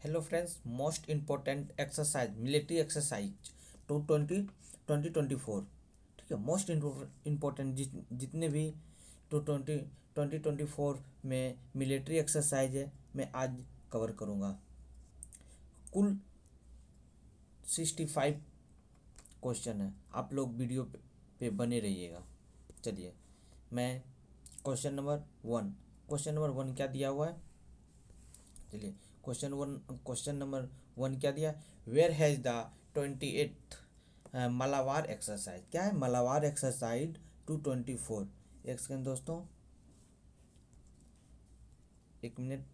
Hello friends, most important exercise military exercise 2024। ठीक है, most important जितने भी 2024 में मिलिट्री एक्सरसाइज है मैं आज कवर करूँगा। कुल 65 क्वेश्चन है। आप लोग वीडियो पे बने रहिएगा। चलिए, मैं क्वेश्चन नंबर वन क्या दिया हुआ है। चलिए, क्वेश्चन नंबर 1 क्या दिया। Where has the 28th Malabar exercise. क्या है मलाबार एक्सरसाइज 224। एक सेकेंड दोस्तों, एक मिनट।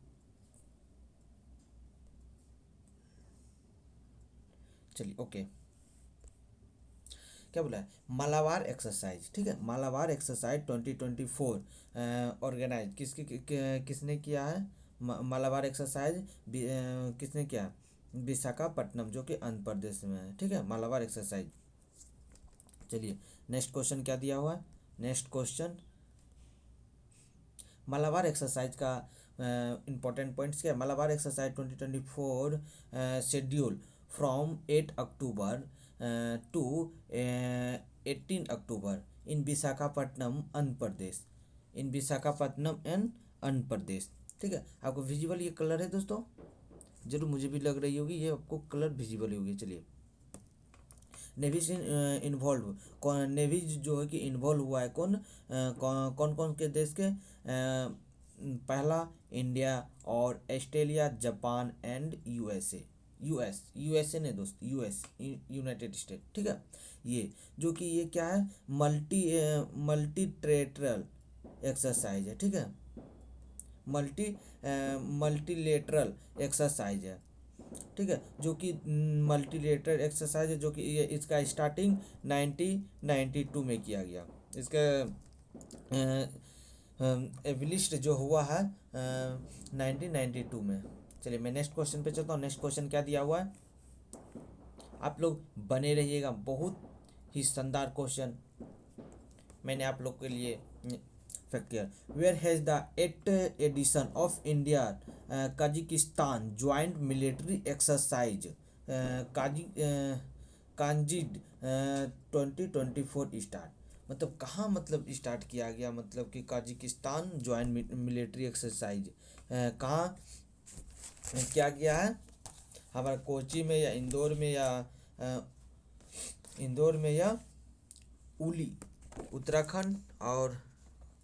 चलिए, ओके। क्या बोला है मलाबार एक्सरसाइज। ठीक है, मलाबार एक्सरसाइज 2024 ऑर्गेनाइज किसने किया है। मलाबार एक्सरसाइज किसने किया। विशाखापट्टनम, जो कि आंध्र प्रदेश में है। ठीक है, मलाबार एक्सरसाइज। चलिए, नेक्स्ट क्वेश्चन क्या दिया हुआ है। नेक्स्ट क्वेश्चन, मलाबार एक्सरसाइज का इम्पोर्टेंट पॉइंट्स क्या है। Malabar exercise 2024 schedule from 8 October to 18 October in Visakhapatnam Andhra Pradesh. In Visakhapatnam and Andhra Pradesh. ठीक है, आपको विजिबल ये कलर है दोस्तों, जरूर मुझे भी लग रही होगी ये आपको कलर विजिबल होगी। चलिए, नेवी से इन्वॉल्व कौन, नेवी जो है कि इन्वॉल्व हुआ है कौन कौन के देश के। पहला इंडिया और Australia, Japan and USA. USA ने दोस्त, यूनाइटेड स्टेट। ठीक है, ये जो कि ये क्या है मल्टी टेरिटोरियल एक्सरसाइज है। ठीक है, मल्टी मल्टीलेटरल एक्सरसाइज है। ठीक है, जो कि मल्टीलेटरल एक्सरसाइज है, जो कि ये इसका स्टार्टिंग 1992 में किया गया। इसका एवलिस्ट जो हुआ है 1992 में। चलिए, मैं नेक्स्ट क्वेश्चन पे चलता हूँ। नेक्स्ट क्वेश्चन क्या दिया हुआ है, आप लोग बने रहिएगा। बहुत ही शानदार क्वेश्चन मैंने आप लोग के लिए फैक्ट किया। Where has the 8th edition of India Kazakhstan joint military exercise Kazind 2024 start. मतलब कहाँ, मतलब स्टार्ट किया गया, मतलब कि काजिकिस्तान ज्वाइंट मिलिट्री एक्सरसाइज कहाँ किया गया है। हमारा कोची में या इंदौर में या उली उत्तराखंड और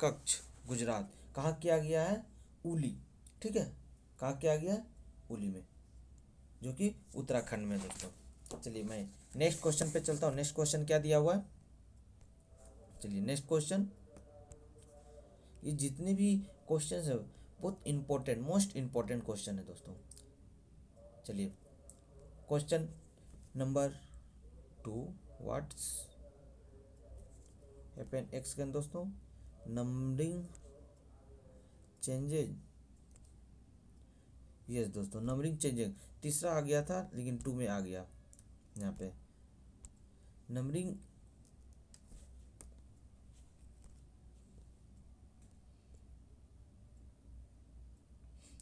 कच्छ गुजरात। कहाँ किया गया है, उली। ठीक है, कहाँ किया गया है, उली में, जो कि उत्तराखंड में दोस्तों। चलिए, मैं नेक्स्ट क्वेश्चन पे चलता हूँ। नेक्स्ट क्वेश्चन क्या दिया हुआ है। चलिए, नेक्स्ट क्वेश्चन, ये जितने भी क्वेश्चन है बहुत इंपॉर्टेंट, मोस्ट इंपॉर्टेंट क्वेश्चन है दोस्तों। चलिए, question number 2, what's happen x can दोस्तों, नंबरिंग चेंजेज। यस दोस्तों, नंबरिंग चेंजेज तीसरा आ गया था लेकिन 2 में आ गया यहाँ पे नंबरिंग।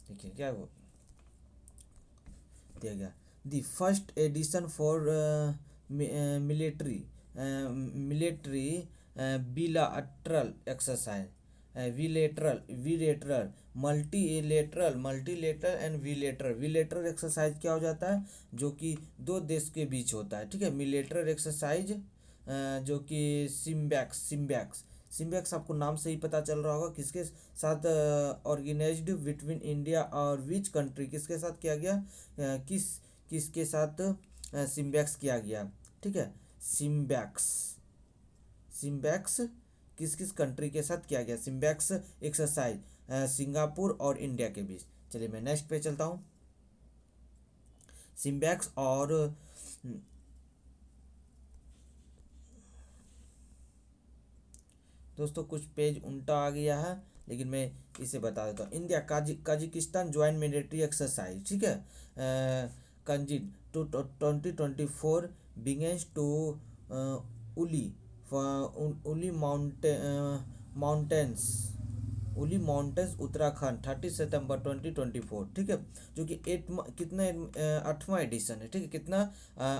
देखिए क्या वो दिया गया, the first edition for military bilateral exercise bilateral multilateral and bilateral exercise क्या हो जाता है, जो कि दो देश के बीच होता है। ठीक है, मिलेटरल एक्सरसाइज जो कि सिम्बैक्स आपको नाम से ही पता चल रहा होगा किसके साथ ऑर्गेनाइज्ड बिटवीन इंडिया और विच कंट्री, किसके साथ किया गया, किसके साथ सिम्बैक्स किया गया। ठीक है, सिम्बैक्स किस किस कंट्री के साथ किया गया सिम्बैक्स एक्सरसाइज, सिंगापुर और इंडिया के बीच। चलिए, मैं नेक्स्ट पे चलता हूँ। सिम्बैक्स और दोस्तों कुछ पेज उल्टा आ गया है, लेकिन मैं इसे बता देता हूँ। India Kazakhstan joint military exercise. ठीक है, Kazind 2024 begins to Auli Auli mountains Auli mountains Uttarakhand 30 September 2024, ठीक है, जो कि कितना 8वां एडिशन है, ठीक है, कितना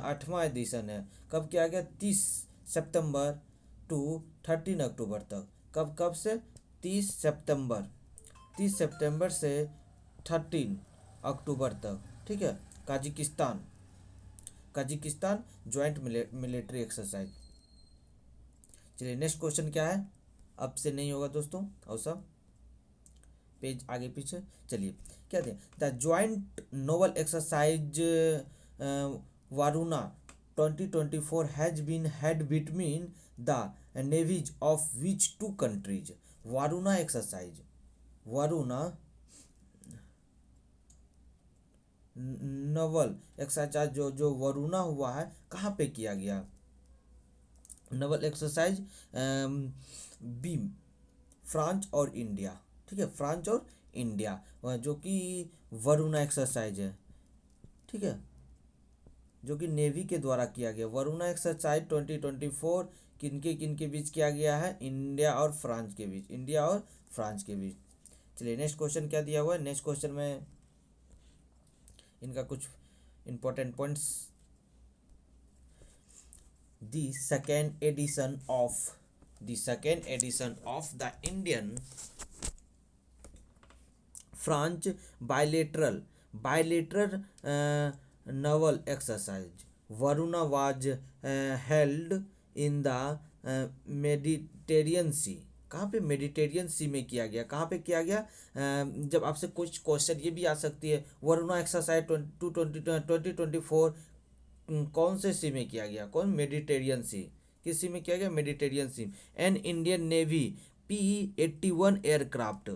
8वां एडिशन है। कब किया गया? 30 सितंबर टू 13 अक्टूबर तक। कब कब से? 30 सितंबर, 30 सितंबर से 13 अक्टूबर तक, ठीक है। Kazakhstan, Kazakhstan joint military exercise. चलिए नेक्स्ट क्वेश्चन क्या है? अब से नहीं होगा दोस्तों, और सब पेज आगे पीछे। चलिए क्या थे? The joint naval exercise Varuna 2024 has been held between the navies of which two countries? Varuna exercise, Varuna naval exercise जो वरुणा हुआ है, कहाँ पे किया गया? नवल एक्सरसाइज बीम, फ्रांस और इंडिया, ठीक है, फ्रांस और इंडिया, जो कि वरुणा एक्सरसाइज है, ठीक है, जो कि नेवी के द्वारा किया गया। वरुणा एक्सरसाइज 2024 किनके बीच किया गया है? इंडिया और फ्रांस के बीच, इंडिया और फ्रांस के बीच। चलिए नेक्स्ट क्वेश्चन क्या दिया हुआ है? नेक्स्ट क्वेश्चन में इनका कुछ important points. The second edition of the Indian France bilateral naval exercise Varuna was held in the Mediterranean Sea। कहाँ पे? मेडिटेरियन सी में किया गया। कहाँ पे किया गया? जब आपसे कुछ क्वेश्चन ये भी आ सकती है, वरुणा एक्सरसाइज 2024 कौन से सी में किया गया? कौन? Mediterranean sea. किस सी में किया गया? Mediterranean sea. And Indian navy P-81 aircraft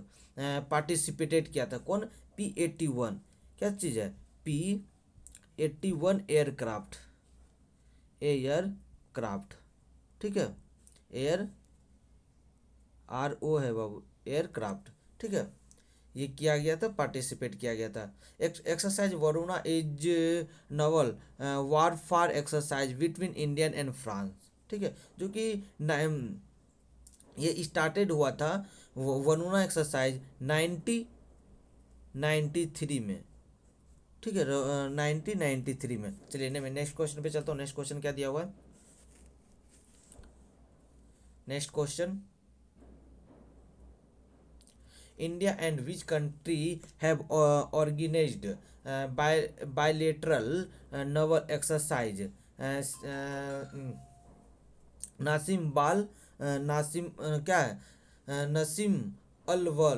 participated किया था। कौन? P-81 क्या चीज़ है? P-81 एयरक्राफ्ट, ठीक है, एयर RO है बाबू, एयरक्राफ्ट, ठीक है, ये किया गया था, पार्टिसिपेट किया गया था। Exercise Varuna is naval warfare exercise between Indian and France, ठीक है, जो कि ये स्टार्टेड हुआ था वरुणा एक्सरसाइज 1993 में, ठीक है, 1993 में। चलिए मैं नेक्स्ट क्वेश्चन पे चलता हूँ। नेक्स्ट क्वेश्चन क्या दिया हुआ है? Next question, India and which country have organized bilateral naval exercise? नासिम क्या है? नसीम अलवर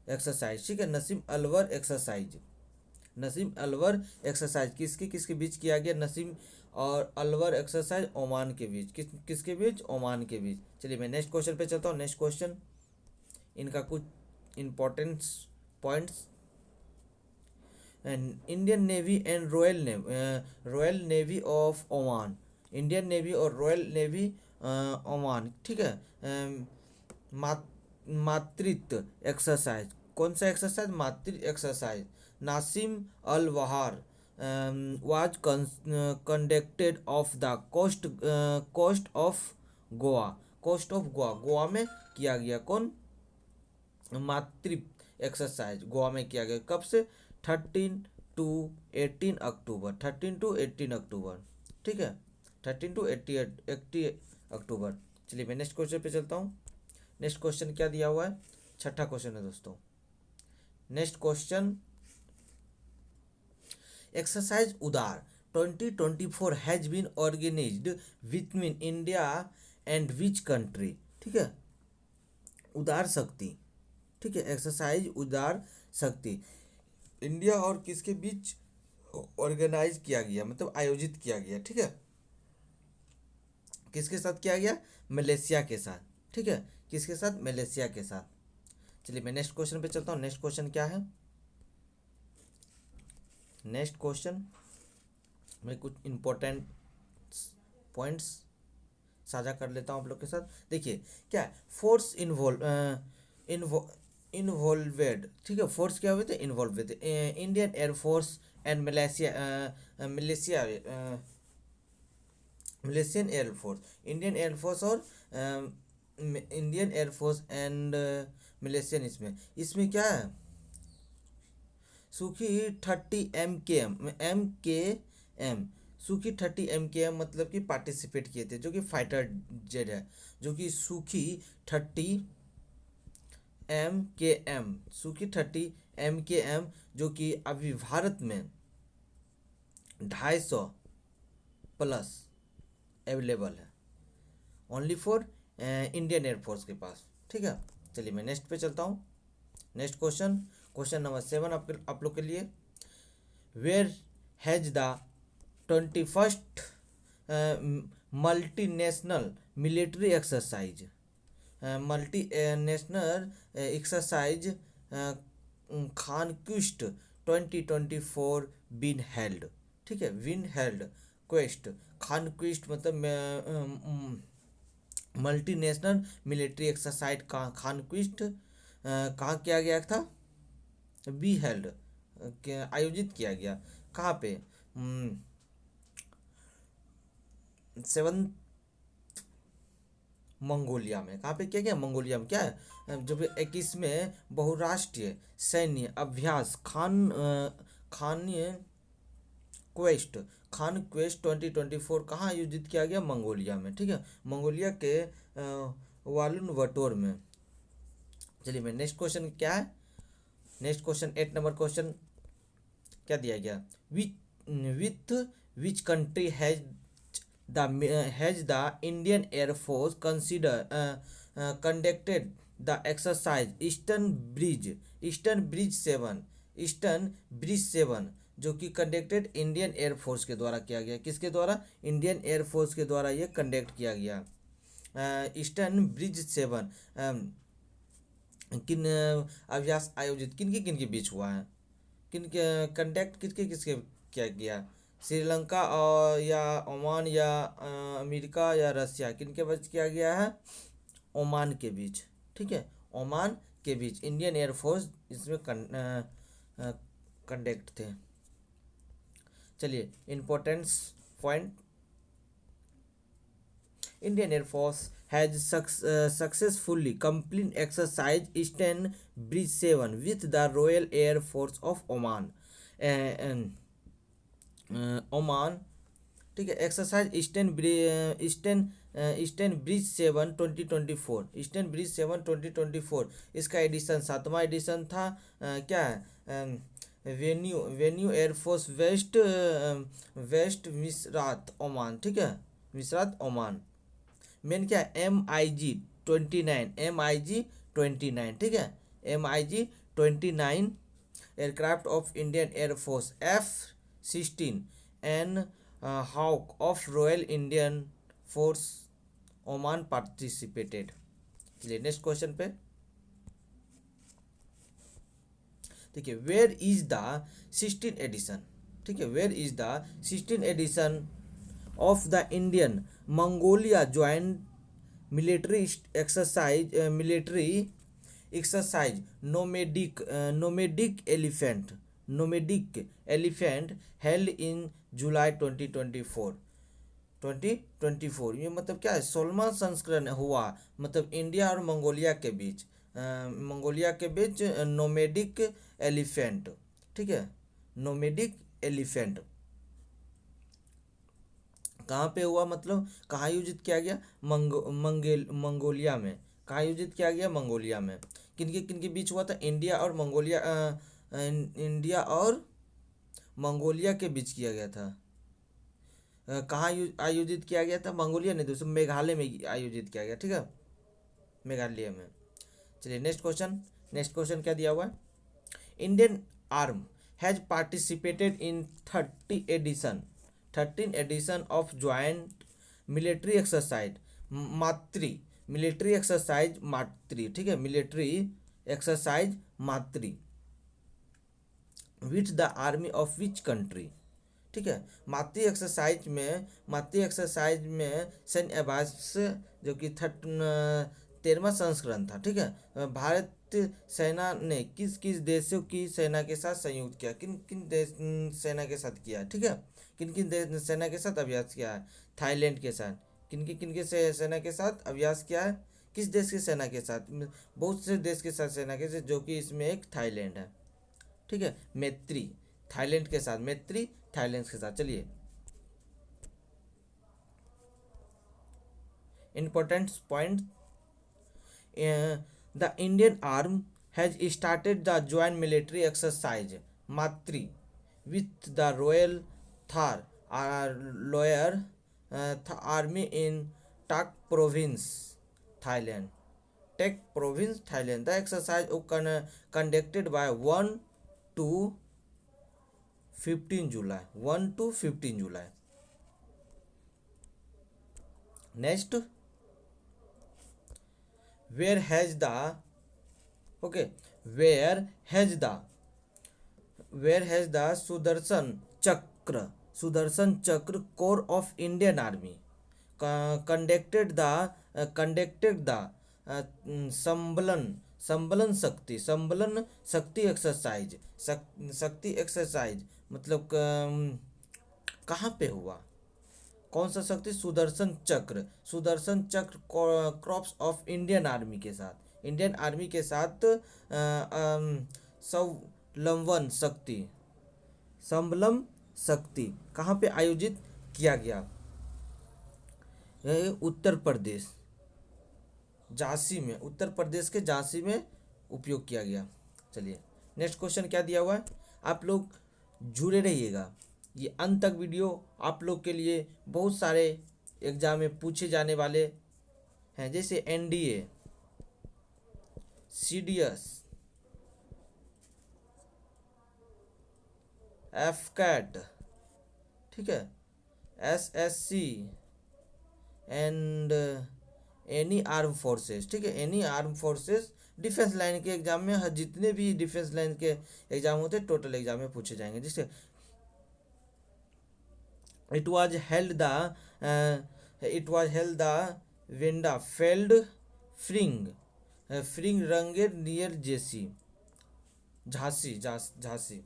एक्सरसाइज, ठीक है, नसीम अलवर एक्सरसाइज किसके बीच किया गया? नसीम और अलवर एक्सरसाइज ओमान के बीच। किसके बीच? ओमान के बीच। चलिए मैं नेक्स्ट क्वेश्चन पे चलता हूँ। नेक्स्ट क्वेश्चन, इनका कुछ important points. Indian navy and royal navy of Oman, Indian navy और रॉयल नेवी ओमान, ठीक है, मातृत्व एक्सरसाइज। कौन सा एक्सरसाइज? मातृत्व एक्सरसाइज। नासिम अल वहार was conducted off the coast of Goa, Goa में किया गया। कौन? मातृत्व एक्सरसाइज गोवा में किया गया। कब से? 13 टू 18 अक्टूबर, 13 टू 18 अक्टूबर, ठीक है, 13 टू 80 अक्टूबर। चलिए मैं नेक्स्ट क्वेश्चन पे चलता हूँ। नेक्स्ट क्वेश्चन क्या दिया हुआ है? छठा क्वेश्चन है दोस्तों। Next question, exercise Udara 2024 has been organised between India and which country, ठीक है, उदार शक्ति, ठीक है, एक्सरसाइज उदार शक्ति इंडिया और किसके बीच ऑर्गेनाइज किया गया, मतलब आयोजित किया गया, ठीक है, किसके साथ किया गया? मलेशिया के साथ, ठीक है, किसके साथ? मलेशिया के साथ। चलिए मैं नेक्स्ट क्वेश्चन पे चलता हूँ। नेक्स्ट क्वेश्चन क्या है? नेक्स्ट क्वेश्चन मैं कुछ इंपॉर्टेंट पॉइंट्स साझा कर लेता हूँ आप लोग के साथ। देखिए क्या है? फोर्स इन्वॉल्वेड, ठीक है, फोर्स क्या हुए थे? इन्वॉल्व हुए थे। Indian air force and Malaysian air force, Indian air force और इंडियन एयरफोर्स एंड मलेशियन, इसमें क्या है, सुखी 30 MKM सुखी 30 MKM मतलब कि पार्टिसिपेट किए थे, जो कि फाइटर जेट है, जो कि सुखी 30 MKM जो कि अभी भारत में 250 प्लस अवेलेबल है, ओनली फॉर इंडियन एयरफोर्स के पास। ठीक है, चलिए मैं नेक्स्ट पे चलता हूँ। नेक्स्ट क्वेश्चन, क्वेश्चन नंबर 7 आप लोग के लिए। Where has the 21st multinational military exercise multi national exercise conquest 2024 been held. ठीक है, विन हेल्ड, क्वेस्ट, कॉन्क्विस्ट मतलब मल्टी नेशनल मिलिट्री एक्सरसाइज का कॉन्क्विस्ट कहाँ किया गया था, बी हेल्ड, आयोजित किया गया, कहाँ पे, 7 मंगोलिया में। कहाँ पे किया गया, मंगोलिया में। क्या है, जो 21वें बहुराष्ट्रीय सैन्य अभ्यास खान क्वेस्ट 2024 कहाँ आयोजित किया गया, मंगोलिया में। ठीक है, मंगोलिया के वालुन वटोर में। चलिए मैं नेक्स्ट क्वेश्चन क्या है, नेक्स्ट क्वेश्चन 8 नंबर क्वेश्चन क्या दिया गया, with which country has the Indian Air Force conducted the exercise Eastern Bridge 7 जो कि कंडक्टेड इंडियन एयरफोर्स के द्वारा किया गया। किसके द्वारा, इंडियन एयरफोर्स के द्वारा ये कंडक्ट किया गया। ईस्टर्न ब्रिज 7 किन अभ्यास आयोजित किन के बीच हुआ है, किन के कंडक्ट किसके किसके किया गया, श्रीलंका और या ओमान या अमेरिका या रसिया, किन के बीच किया गया है, ओमान के बीच। ठीक है, ओमान के बीच इंडियन एयरफोर्स इसमें कंडक्ट थे। चलिए importance point, Indian air force has successfully complete exercise Eastern Bridge 7 with the Royal Air Force of Oman. Oman. ठीक है, exercise eastern bridge 7 2024, eastern bridge 7 2024 इसका एडिशन 7वां एडिशन था। क्या है, वेन्यू एयरफोर्स वेस्ट मिसरात ओमान। ठीक है, मिसरात ओमान। मेन क्या है, MiG-29 ठीक है, MiG-29 aircraft of Indian air force F-16 and hawk of royal Indian force Oman participated. चलिए नेक्स्ट क्वेश्चन पे। ठीक है, वेयर इज द 16 एडिशन। ठीक है, where is the 16 edition of the Indian Mongolia joint military exercise nomadic elephant held in July 2024। ये मतलब क्या है, 16वां संस्करण हुआ, मतलब इंडिया और मंगोलिया के बीच नोमेडिक एलिफेंट। ठीक है, नोमेडिक एलिफेंट कहाँ पे हुआ, मतलब कहाँ आयोजित किया गया, मंगोलिया में। कहाँ आयोजित किया गया, मंगोलिया में। किनके बीच हुआ था, इंडिया और मंगोलिया के बीच किया गया था। कहाँ आयोजित किया गया था, मंगोलिया नहीं, दूसरे मेघालय में आयोजित किया गया। ठीक है, मेघालय में। चलिए नेक्स्ट क्वेश्चन क्या दिया हुआ है, Indian army has participated in 13 edition of joint military exercise Maitree. ठीक है, military exercise Maitree with the army of which country. ठीक है, मातृ एक्सरसाइज में सैन्य अभ्यास जो कि 13वां संस्करण था। ठीक है, भारत सेना ने किस किस देशों की सेना के साथ संयुक्त किया, किन देश सेना के साथ किया। ठीक है, किन सेना के साथ अभ्यास किया है, थाईलैंड के साथ। किन सेना के साथ अभ्यास किया है, किस देश की सेना के साथ? बहुत से देश के साथ सेना के साथ, जो कि इसमें एक थाईलैंड है। ठीक है, मैत्री थाईलैंड के साथ, मैत्री थाईलैंड के साथ। चलिए, important point, the Indian army has started the joint military exercise Maitree with the Royal Thar Loyal Army in Tak Province, Thailand. Tak Province, Thailand. The exercise was conducted by 1 to 15 July. 1 to 15 July. Next, where has the okay? Where has the Sudarshan Chakra Corps of Indian Army conducted the Sambalan Shakti exercise? शक्ति exercise मतलब कहाँ पे हुआ? कौन सा शक्ति? सुदर्शन चक्र crops of Indian army के साथ, इंडियन आर्मी के साथ संबलम शक्ति कहाँ पे आयोजित किया गया? यह उत्तर प्रदेश, झांसी में, उत्तर प्रदेश के झांसी में उपयोग किया गया। चलिए, नेक्स्ट क्वेश्चन क्या दिया हुआ है? आप लोग जुड़े रहिएगा, ये अंत तक वीडियो आप लोग के लिए बहुत सारे एग्जाम में पूछे जाने वाले हैं, जैसे एनडीए, सीडीएस, एफकैट, ठीक है, SSC and any arm forces. ठीक है, any arm forces defence line के एग्जाम में, जितने भी डिफेंस लाइन के एग्जाम होते हैं टोटल एग्जाम में पूछे जाएंगे। जिससे it was held the Venda Feld Fring Ranger near Jesi, Jhansi.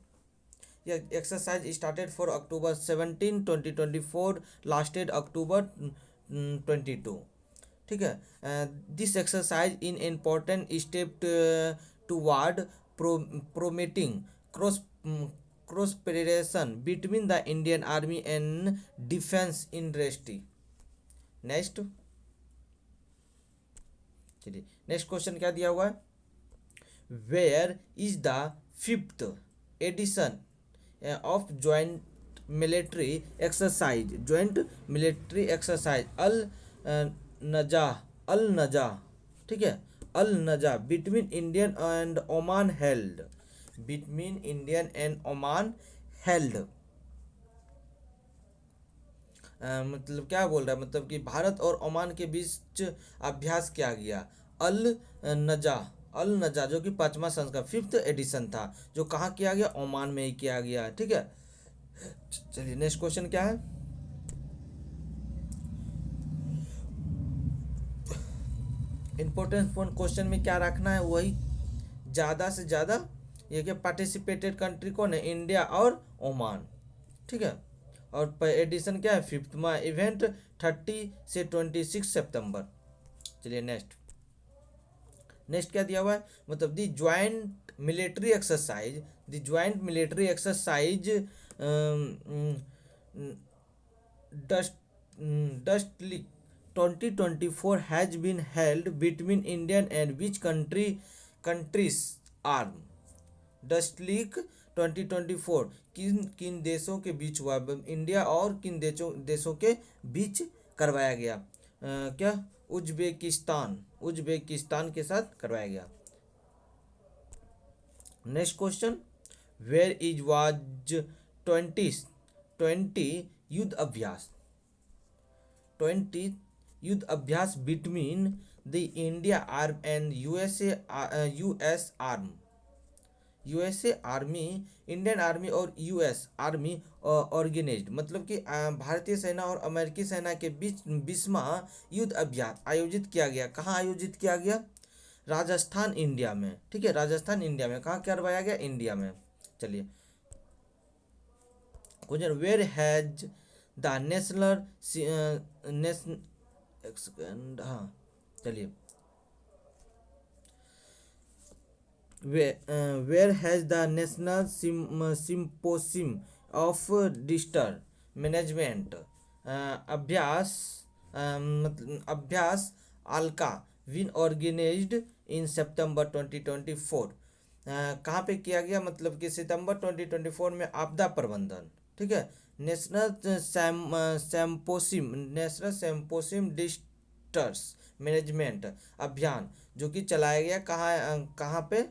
यह exercise started for October 17, 2024, lasted October 22। ठीक है, this exercise in important step toward promoting cooperation between the Indian Army and defense industry. Next, चलिए next question क्या दिया हुआ है? Where is the 5th edition of joint military exercise Al Najah, ठीक है, Al Najah between Indian and Oman held, मतलब क्या बोल रहा है? मतलब कि भारत और ओमान के बीच अभ्यास किया गया। अल नजा जो कि 5वां संस्करण, 5th एडिशन था, जो कहाँ किया गया? ओमान में ही किया गया। ठीक है, चलिए नेक्स्ट क्वेश्चन क्या है? इंपॉर्टेंट क्वेश्चन में क्या रखना है? वही ज़्यादा से ज़्यादा, ये क्या पार्टिसिपेटेड कंट्री कौन है? इंडिया और ओमान। ठीक है, और एडिशन क्या है? 5वां इवेंट 30 से 26 सितंबर। चलिए नेक्स्ट क्या दिया हुआ है? मतलब the joint military exercise Dustlik 2024 has been held between Indian and which countries army. Dustlik 2024 किन देशों के बीच हुआ? इंडिया और किन देशों के बीच करवाया गया? क्या? उज्बेकिस्तान के साथ करवाया गया। Next question, where is was 20 Yudh Abhyas between the India army and US army, Indian army और यूएस आर्मी ऑर्गेनाइज्ड, मतलब कि भारतीय सेना और अमेरिकी सेना के बीच 20वां युद्ध अभ्यास आयोजित किया गया। कहाँ आयोजित किया गया? राजस्थान, इंडिया में। ठीक है, राजस्थान, इंडिया में। कहाँ करवाया गया? इंडिया में। चलिए क्वेश्चन, वेयर हैज द हाँ चलिए, where has the National Symposium of Disaster Management अभ्यास अभ्यास ALCA been organized in September 2024। कहाँ पे किया गया, मतलब कि सितंबर 2024 में आपदा प्रबंधन, ठीक है, नेशनल सैम्पोसिम डिस्टर्स मैनेजमेंट अभियान, जो कि चलाया गया कहाँ पे,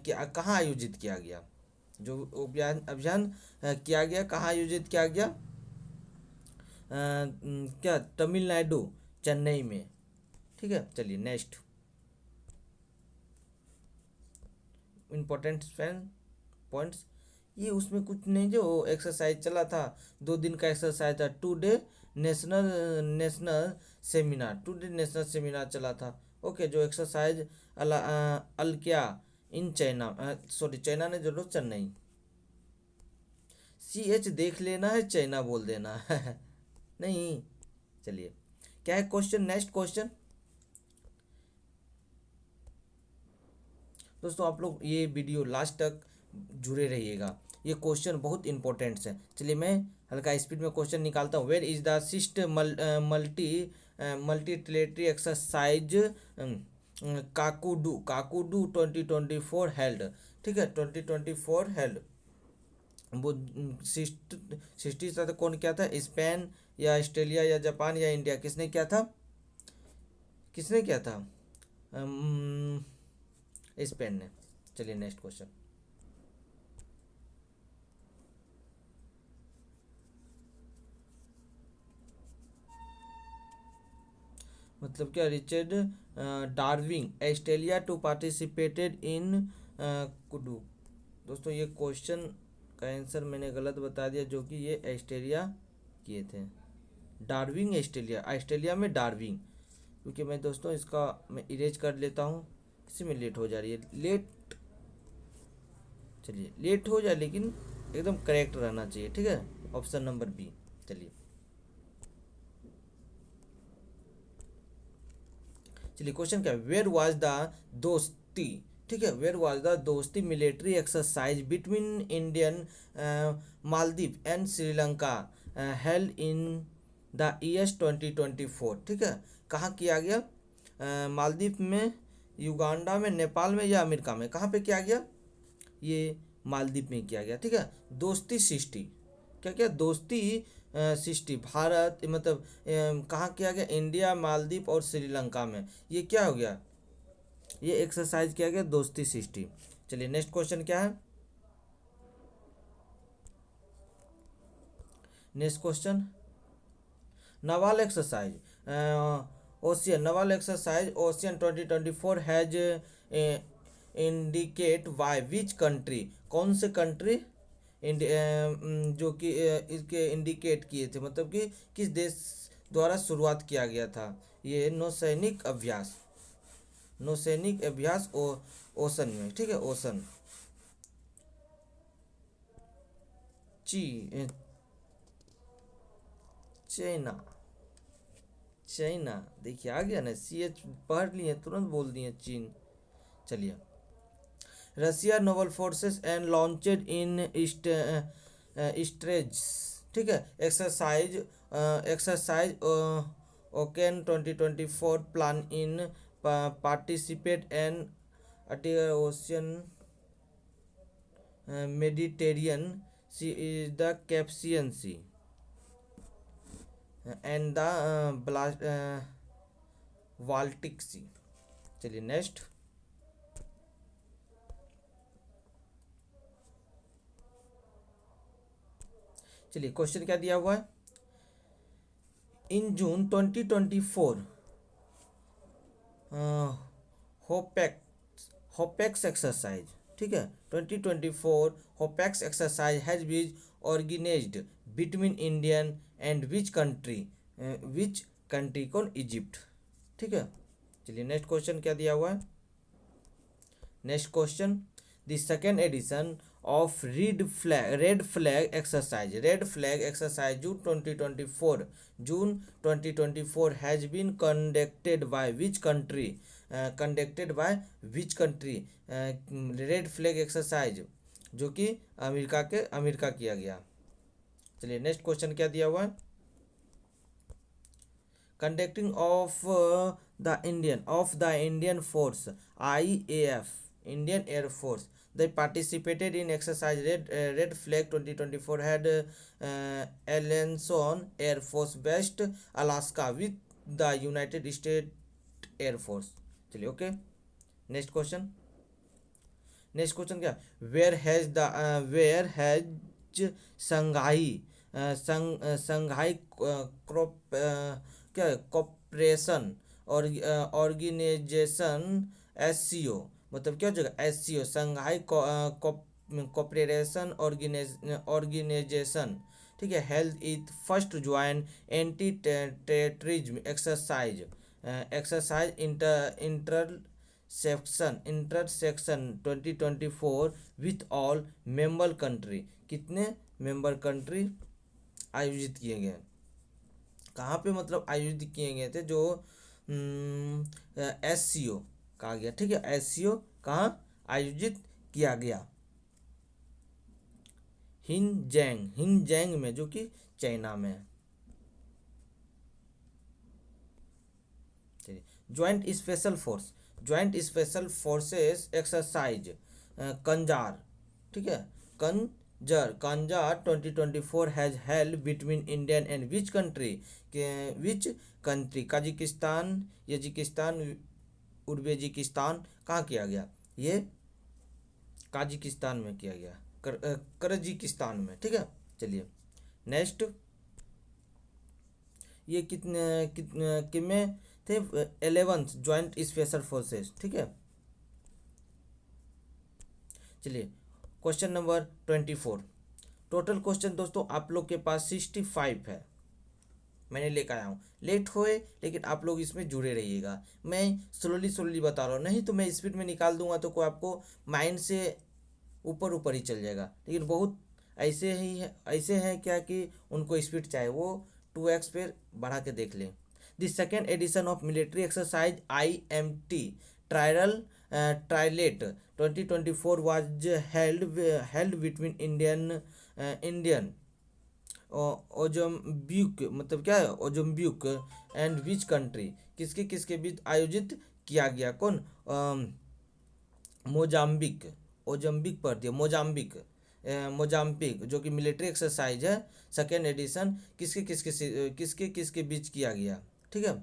कहाँ आयोजित किया गया, जो अभियान अभियान किया गया, कहाँ आयोजित किया गया, क्या तमिलनाडु, चेन्नई में, ठीक है। चलिए नेक्स्ट इम्पोर्टेंट फैन पॉइंट्स, ये उसमें कुछ नहीं, जो एक्सरसाइज चला था 2 दिन का एक्सरसाइज था, टू डे नेशनल सेमिनार चला था। ओके, जो एक्सरसाइज अलक्या इन चाइना, सॉरी चाइना ने जो चेन्नई, CH देख लेना है, चाइना बोल देना है नहीं। चलिए क्या है क्वेश्चन, नेक्स्ट क्वेश्चन। दोस्तों आप लोग ये वीडियो लास्ट तक जुड़े रहिएगा, ये क्वेश्चन बहुत इंपॉर्टेंट है। चलिए मैं हल्का स्पीड में क्वेश्चन निकालता हूँ। Where is the sixth multilateral exercise Kakadu 2024 held, ठीक है, 2024 हेल्ड। वो सिक्सटी था, तो कौन क्या था, स्पेन या ऑस्ट्रेलिया या जापान या इंडिया, किसने किया था, किसने किया था, स्पेन ने। चलिए नेक्स्ट क्वेश्चन। मतलब क्या, Richard Darwin Australia to participated in Kudu. दोस्तों ये क्वेश्चन का आंसर मैंने गलत बता दिया, जो कि ये ऑस्ट्रेलिया किए थे, डार्विन ऑस्ट्रेलिया, ऑस्ट्रेलिया में डार्विन। क्योंकि मैं दोस्तों इसका मैं इरेज कर लेता हूँ, इसी में लेट हो जा रही है, लेट, चलिए लेट हो जाए लेकिन एकदम करेक्ट रहना चाहिए, ठीक है, ऑप्शन नंबर बी। चलिए चलिए क्वेश्चन क्या है, वेयर वाज द दोस्ती, ठीक है, वेयर वाज द दोस्ती military exercise between Indian Maldives and Sri Lanka held in the years 2024, ठीक है, कहाँ किया गया, मालदीव में, युगांडा में, नेपाल में या अमेरिका में, कहाँ पे किया गया, ये मालदीव में किया गया, ठीक है। दोस्ती सृष्टि, क्या क्या, दोस्ती सृष्टि भारत, मतलब कहाँ किया गया, इंडिया, मालदीव और श्रीलंका में, ये क्या हो गया, ये एक्सरसाइज किया गया दोस्ती सृष्टि। चलिए नेक्स्ट क्वेश्चन क्या है, next question, naval exercise ocean naval exercise ocean 2024 has indicate by which country, कौन से कंट्री जो कि इसके इंडिकेट किए थे, मतलब कि किस देश द्वारा शुरुआत किया गया था, ये नौसैनिक अभ्यास, नौसैनिक अभ्यास ओशन में, ठीक है, ओशन, ची चाइना, चाइना, देखिए आ गया ना, CH पढ़ लिए तुरंत बोल दिए चीन। चलिए, Russia naval forces and launched in straits, ठीक है, exercise exercise Ocean 2024 plan in participate and ocean Mediterranean Sea is the Caspian Sea and the Baltic Sea. चलिए नेक्स्ट, चलिए क्वेश्चन क्या दिया हुआ है, इन जून 2024 होपेक्स एक्सरसाइज, ठीक है, 2024 Hopex exercise has been organised between Indian and which country, कौन, Egypt, ठीक है। चलिए नेक्स्ट क्वेश्चन क्या दिया हुआ है, next question, the second edition of Red Flag exercise June 2024 has been conducted by which country, conducted by which country, Red Flag exercise जो कि अमेरिका किया गया। चलिए नेक्स्ट क्वेश्चन क्या दिया हुआ है, conducting of the Indian Force IAF, Indian Air Force. They participated in exercise Red Flag 2024 had Ellenson Air Force based Alaska with the United States Air Force. चलिए ओके, नेक्स्ट क्वेश्चन क्या, where has संघाई क्या corporation और organisation SCO, मतलब क्या हो जाएगा SCO, संघाई corporation organisation, ठीक है, health is first join anti terrorism exercise intersection 2024 with all member country. कितने मेंबर कंट्री आयोजित किए गए, कहाँ पे मतलब आयोजित किए गए थे, जो SCO कहा गया, ठीक है, SCO कहाँ आयोजित किया गया, हिनजैंग में जो कि चाइना में है। ज्वाइंट स्पेशल फोर्सेस एक्सरसाइज कंजार, ठीक है, कंजार 2024 has held between Indian and which country Kazakhstan Uzbekistan, कहाँ किया गया, ये काजिकिस्तान में किया गया, करजिकिस्तान में, ठीक है। चलिए नेक्स्ट, ये कितने थे, 11th ज्वाइंट स्पेशल फोर्सेस, ठीक है। चलिए क्वेश्चन नंबर 24, टोटल क्वेश्चन दोस्तों आप लोग के पास 65 है, मैंने लेकर आया हूँ, लेट होए लेकिन आप लोग इसमें जुड़े रहिएगा, मैं स्लोली बता रहा हूँ, नहीं तो मैं स्पीड में निकाल दूंगा तो कोई आपको माइंड से ऊपर ही चल जाएगा, लेकिन बहुत ऐसे हैं क्या कि उनको स्पीड चाहे वो 2x पे बढ़ा के देख लें। The second edition of military exercise IMT trilat 2024 was held between Indian ओजम्बिक, मतलब क्या है ओजम्बिक एंड विच कंट्री, किसके बीच आयोजित किया गया, कौन, मोजाम्बिक, ओजम्बिक पढ़ दिया, मोजाम्बिक जो कि मिलिट्री एक्सरसाइज है, सेकेंड एडिशन किसके बीच किया गया, ठीक है,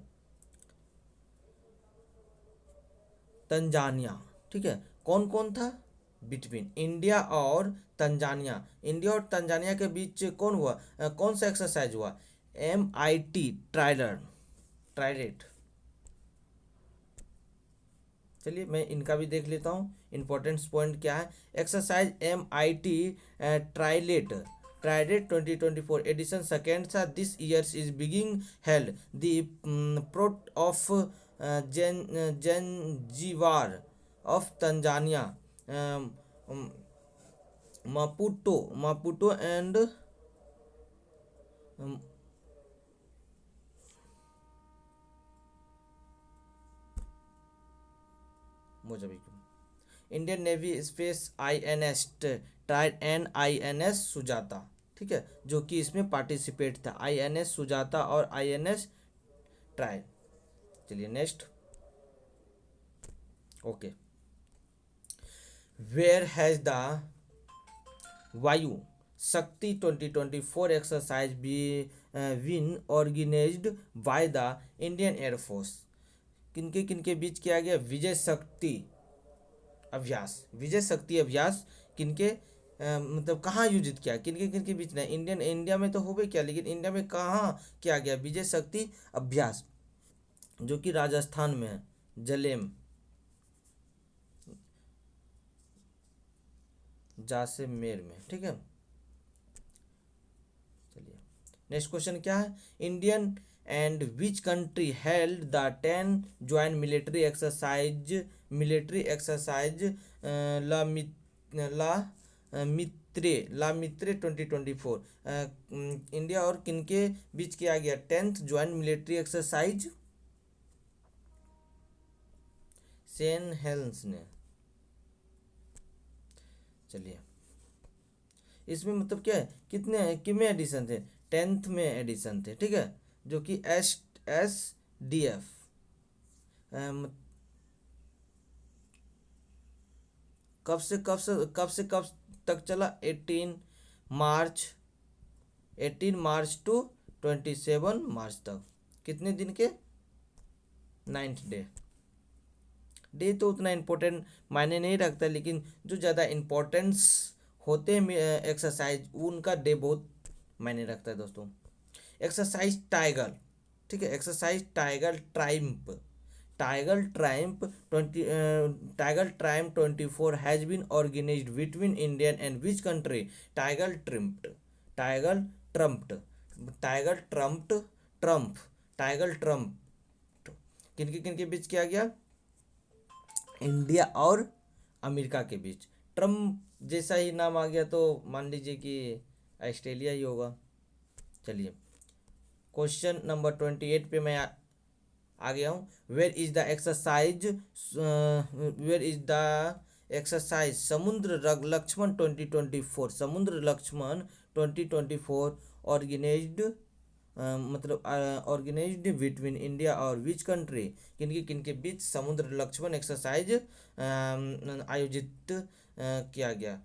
तंजानिया, ठीक है, कौन कौन था, बिटवीन इंडिया और तंजानिया के बीच कौन हुआ, कौन सा एक्सरसाइज हुआ, MIT ट्राइलेट। चलिए मैं इनका भी देख लेता हूँ, इंपॉर्टेंट पॉइंट क्या है, exercise MIT trilat 2024 edition second था, this years is being held the port of Zanzibar of Tanzania, Maputo and Mozambique. Indian navy space INS ट्राइड एंड INS सुजाता, ठीक है, जो कि इसमें पार्टिसिपेट था, INS सुजाता और INS ट्राइड। चलिए next, okay, where has the Vayu Shakti 2024 exercise been organized by the Indian air force, किनके बीच किया गया, विजय शक्ति अभ्यास किनके मतलब कहाँ आयोजित किया, किनके बीच नहीं, इंडिया में तो हो गया क्या, लेकिन इंडिया में कहाँ किया गया, विजय शक्ति अभ्यास जो कि राजस्थान में है, जैसलमेर में, ठीक है। चलिए नेक्स्ट क्वेश्चन क्या है, Indian and which country held the 10 joint military exercise Lamitiye 2024, India और किनके बीच किया गया 10th joint military exercise, Seychelles ने। चलिए, इसमें मतलब क्या है, कितने एडिशन थे, 10th में एडिशन थे, ठीक है, जो कि SSDF कब तक चला, 18 मार्च, 18 मार्च टू 27 मार्च तक। कितने दिन के, 9th डे। डे तो उतना इम्पोर्टेंट मायने नहीं रखता, लेकिन जो ज़्यादा इम्पोर्टेंस होते हैं एक्सरसाइज, उनका डे बहुत मायने रखता है दोस्तों। एक्सरसाइज टाइगर, ठीक है, exercise tiger triumph, tiger triumph 24 has been organised between Indian and which country, tiger triumphed, tiger trumped, tiger trumped, trump, tiger trump, किनके बीच किया गया, इंडिया और अमेरिका के बीच। ट्रम्प जैसा ही नाम आ गया तो मान लीजिए कि ऑस्ट्रेलिया ही होगा। चलिए, क्वेश्चन नंबर 28 पे मैं आ गया हूँ। वेयर इज द एक्सरसाइज समुद्र लक्ष्मण 2024, समुद्र लक्ष्मण 2024 ऑर्गेनाइज्ड, मतलब ऑर्गेनाइज्ड बिटवीन इंडिया और विच कंट्री, किनके बीच समुद्र लक्ष्मण एक्सरसाइज आयोजित किया गया।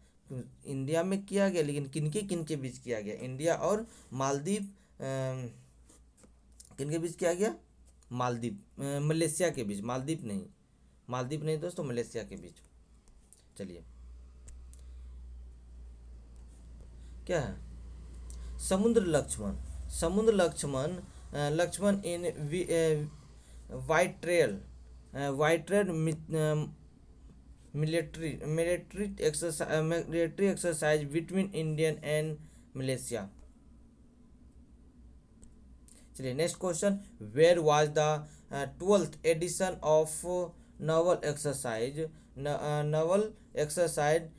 इंडिया में किया गया, लेकिन किनके बीच किया गया, इंडिया और मालदीव, किनके बीच किया गया, मालदीव मलेशिया के बीच, मालदीव नहीं दोस्तों, मलेशिया के बीच। चलिए, क्या है, Samudra Laksamana, Samudra Laksamana, Laksamana in white trail military exercise between Indian and Malaysia. चलिए, next question, where was the 12th edition of naval exercise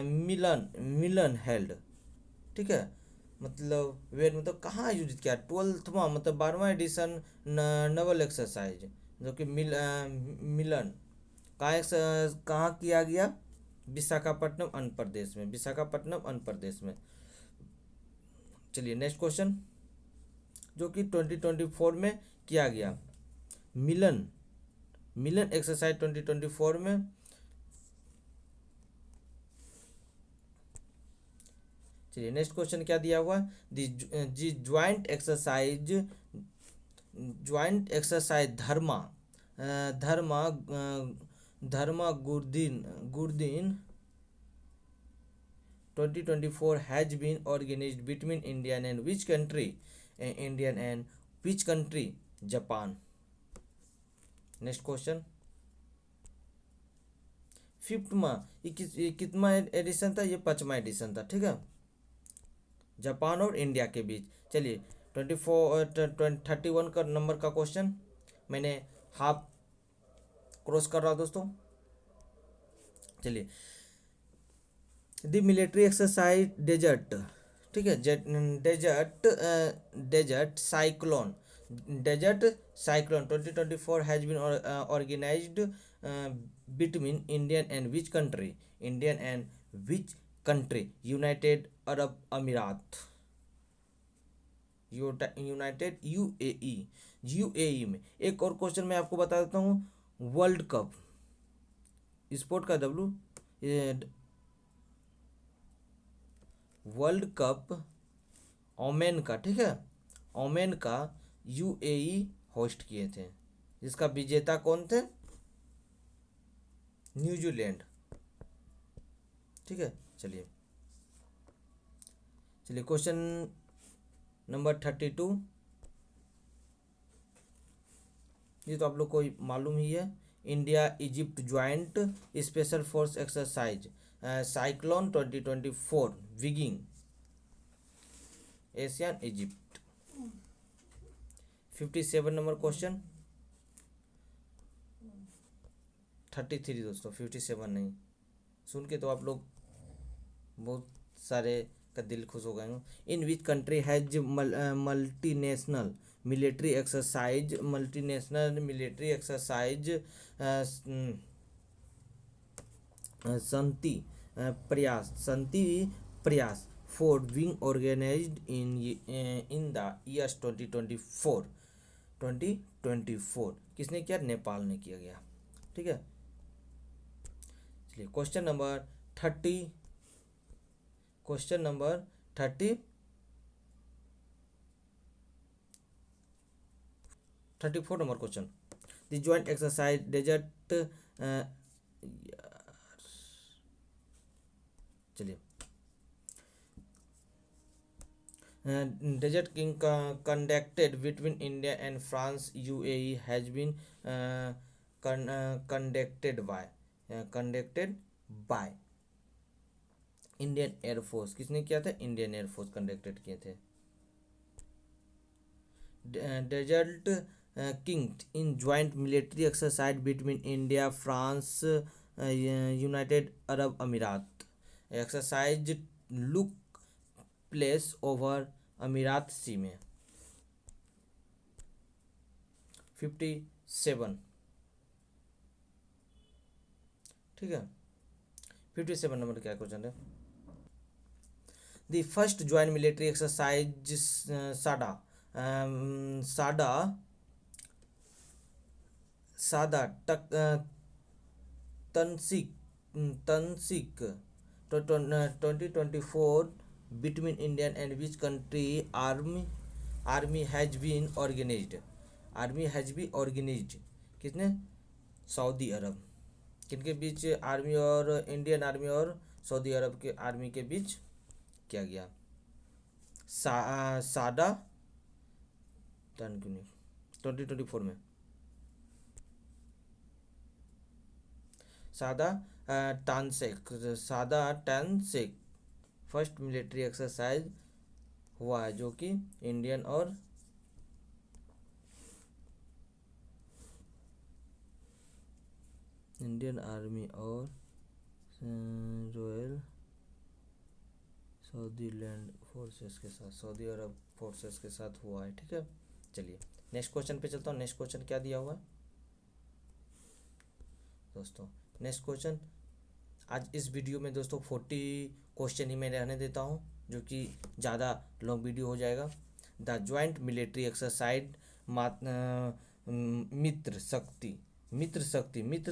Milan held, ठीक है, मतलब वेयर मतलब कहाँ आयोजित किया, 12वां मतलब 12वां एडिशन नवल एक्सरसाइज, जो कि मिलन कहाँ किया गया, विशाखापट्टनम आंध्र प्रदेश में, विशाखापट्टनम आंध्र प्रदेश में। चलिए, नेक्स्ट क्वेश्चन, जो कि 2024 में किया गया, मिलन एक्सरसाइज 2024 में। चलिए, नेक्स्ट क्वेश्चन क्या दिया हुआ, the joint exercise Dharma Guardian 2024 has been organised between Indian and which country, Japan. Next question, 5वां, ये कितना एडिशन था, ये 5वां एडिशन था, ठीक है, जापान और इंडिया के बीच। चलिए, 31 का नंबर का क्वेश्चन, मैंने हाफ क्रॉस कर रहा दोस्तों। चलिए, द मिलिट्री एक्सरसाइज डेजर्ट, ठीक है, desert cyclone 2024 has been organised between Indian and which country, United Arab Emirates, UAE में। एक और क्वेश्चन मैं आपको बता देता हूँ, वर्ल्ड कप स्पोर्ट का वर्ल्ड कप ओमेन का, ठीक है, ओमेन का यूएई होस्ट किए थे, जिसका विजेता कौन थे, न्यूजीलैंड, ठीक है। चलिए, क्वेश्चन नंबर 32, ये तो आप लोग को मालूम ही है, India Egypt joint special force exercise cyclone 2024 being Asian Egypt. 57 number question, 33 दोस्तों, 57 नहीं, सुन के तो आप लोग बहुत सारे का दिल खुश हो गए हो। In which country has multinational military exercise Shanti Prayas for being organised in the years 2024 किसने किया? नेपाल ने किया गया। ठीक है, चलिए question number 34 number question. The joint exercise desert चलिए desert king conducted between India and France UAE has been conducted by Indian air force. किसने किया था? इंडियन एयरफोर्स कंडक्टेड किए थे। Desert king in joint military exercise between India France United Arab Emirates. Exercise look place over अमीरात सी में। 57। ठीक है, 57 number क्या क्वेश्चन है? The first joint military exercise सादा तनसिक 2024 between Indian and which country army has been organized? Army has be organized किसने? Saudi Arab. किनके बीच? आर्मी और इंडियन आर्मी और सऊदी अरब के आर्मी के बीच किया गया। सादा टन 2024 में सादा टैनसेक फर्स्ट मिलिट्री एक्सरसाइज हुआ है जो कि इंडियन और इंडियन आर्मी और रॉयल सऊदी लैंड फोर्सेस के साथ, सऊदी अरब फोर्सेस के साथ हुआ है। ठीक है, चलिए नेक्स्ट क्वेश्चन पे चलता हूँ। नेक्स्ट क्वेश्चन क्या दिया हुआ है दोस्तों? नेक्स्ट क्वेश्चन आज इस वीडियो में दोस्तों 40 क्वेश्चन ही मैं रहने देता हूँ जो कि ज़्यादा लॉन्ग वीडियो हो जाएगा। The joint military exercise Mitra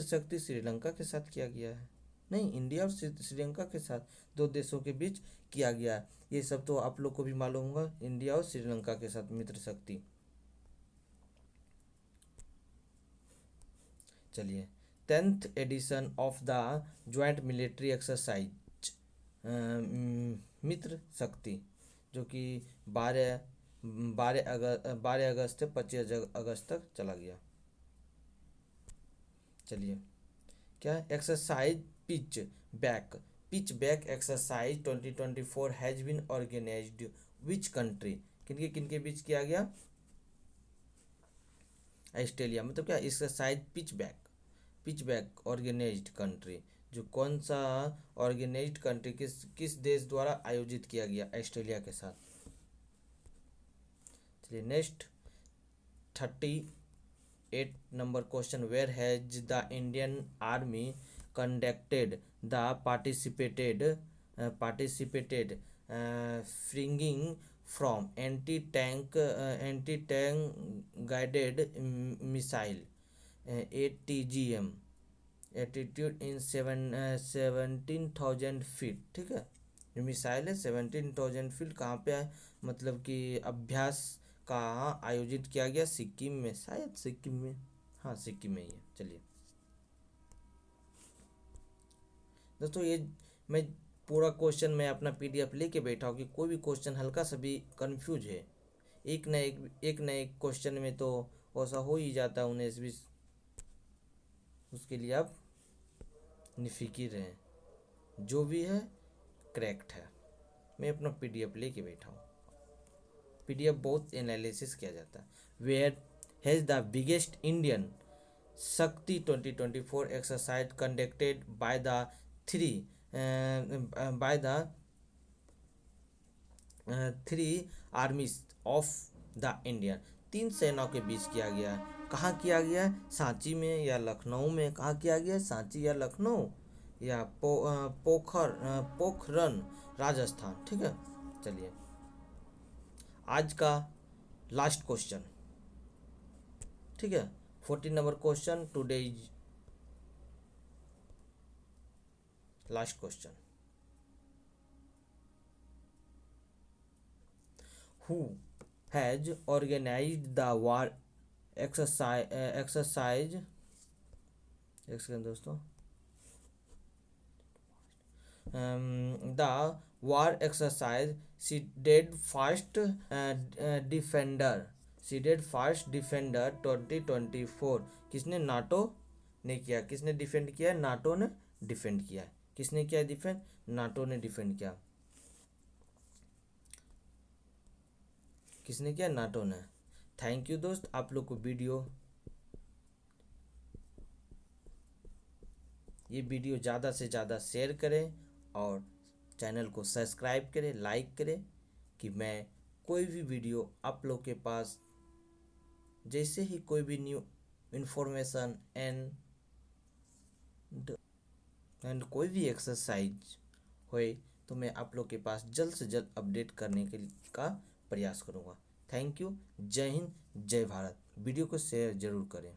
शक्ति श्रीलंका के साथ किया गया है। नहीं, इंडिया और श्रीलंका के साथ, दो देशों के बीच किया गया है। ये सब तो आप लोग को भी मालूम होगा, इंडिया और श्रीलंका के साथ मित्र शक्ति। चलिए 10th edition of the joint military exercise Mitra Shakti जो कि 12 अगस्त से 25 अगस्त तक चला गया। चलिए क्या? Exercise pitch black exercise 2024 has been organized which country? किनके किनके बीच किया गया? ऑस्ट्रेलिया। मतलब क्या? Exercise pitch black organized country, जो कौन सा ऑर्गेनाइज्ड कंट्री किस देश द्वारा आयोजित किया गया? ऑस्ट्रेलिया के साथ। चलिए next 38 number question. Where has the Indian army conducted the participated firing from anti tank guided missile ATGM altitude in 17,000 feet. ठीक है, जो मिसाइल है 17,000 फीट कहाँ पे है? मतलब कि अभ्यास कहाँ आयोजित किया गया? सिक्किम में, शायद सिक्किम में, हाँ सिक्किम में ही है। चलिए दोस्तों, ये मैं पूरा क्वेश्चन मैं अपना PDF लेके बैठा हूँ कि कोई भी क्वेश्चन हल्का सा भी कंफ्यूज है, एक न एक क्वेश्चन में तो ऐसा हो ही जाता है 19-20। उसके लिए आप निफिकिर रहें, जो भी है करेक्ट है। मैं अपना PDF लेके बैठा हूँ। PDF बहुत एनालिसिस किया जाता है। Where has the biggest Indian Shakti 2024 exercise conducted by the three armies of the Indian? 3 सेनाओं के बीच किया गया है। कहाँ किया गया है? सांची में या लखनऊ में? कहाँ किया गया है? सांची या लखनऊ? या पोखरन राजस्थान। ठीक है, चलिए आज का लास्ट क्वेश्चन। ठीक है, 14 number question, today is last question. Who has organized the war exercise, एक सेकंड दोस्तों, the war exercise steadfast defender, steadfast defender 2024 किसने? नाटो ने किया। किसने डिफेंड किया है? नाटो ने डिफेंड किया है। किसने किया डिफेंड? नाटो ने डिफेंड किया। किसने किया? नाटो ने। थैंक यू दोस्त, आप लोग को ये वीडियो ज़्यादा से ज़्यादा शेयर करें और चैनल को सब्सक्राइब करें, लाइक करें, कि मैं कोई भी वीडियो आप लोग के पास जैसे ही कोई भी न्यू इन्फॉर्मेशन एंड कोई भी एक्सरसाइज होए तो मैं आप लोग के पास जल्द से जल्द अपडेट करने का प्रयास करूँगा। Thank you. जय हिंद, जय भारत। वीडियो को शेयर जरूर करें।